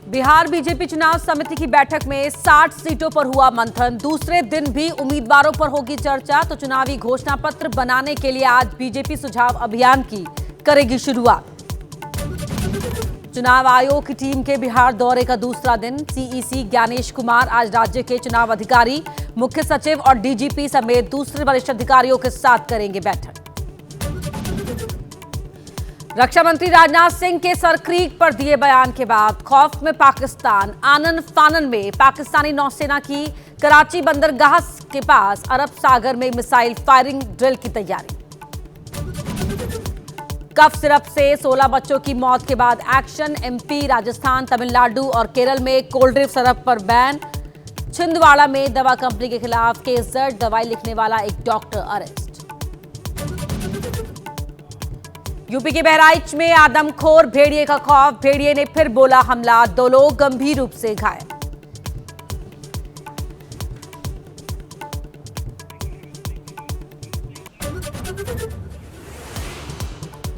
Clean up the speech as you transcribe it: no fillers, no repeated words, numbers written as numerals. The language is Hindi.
बिहार बीजेपी चुनाव समिति की बैठक में 60 सीटों पर हुआ मंथन। दूसरे दिन भी उम्मीदवारों पर होगी चर्चा। तो चुनावी घोषणा पत्र बनाने के लिए आज बीजेपी सुझाव अभियान की करेगी शुरुआत। चुनाव आयोग की टीम के बिहार दौरे का दूसरा दिन। सीईसी ज्ञानेश कुमार आज राज्य के चुनाव अधिकारी, मुख्य सचिव और डीजीपी समेत दूसरे वरिष्ठ अधिकारियों के साथ करेंगे बैठक। रक्षा मंत्री राजनाथ सिंह के सरक्रीक पर दिए बयान के बाद खौफ में पाकिस्तान। आनन फानन में पाकिस्तानी नौसेना की कराची बंदरगाह के पास अरब सागर में मिसाइल फायरिंग ड्रिल की तैयारी। कफ सिरप से 16 बच्चों की मौत के बाद एक्शन। एमपी, राजस्थान, तमिलनाडु और केरल में कोल्ड ड्रिंक सिरप पर बैन। छिंदवाड़ा में दवा कंपनी के खिलाफ केस दर्ज। दवाई लिखने वाला एक डॉक्टर अरेस्ट। यूपी के बहराइच में आदमखोर भेड़िए का खौफ। भेड़िए ने फिर बोला हमला। 2 लोग गंभीर रूप से घायल।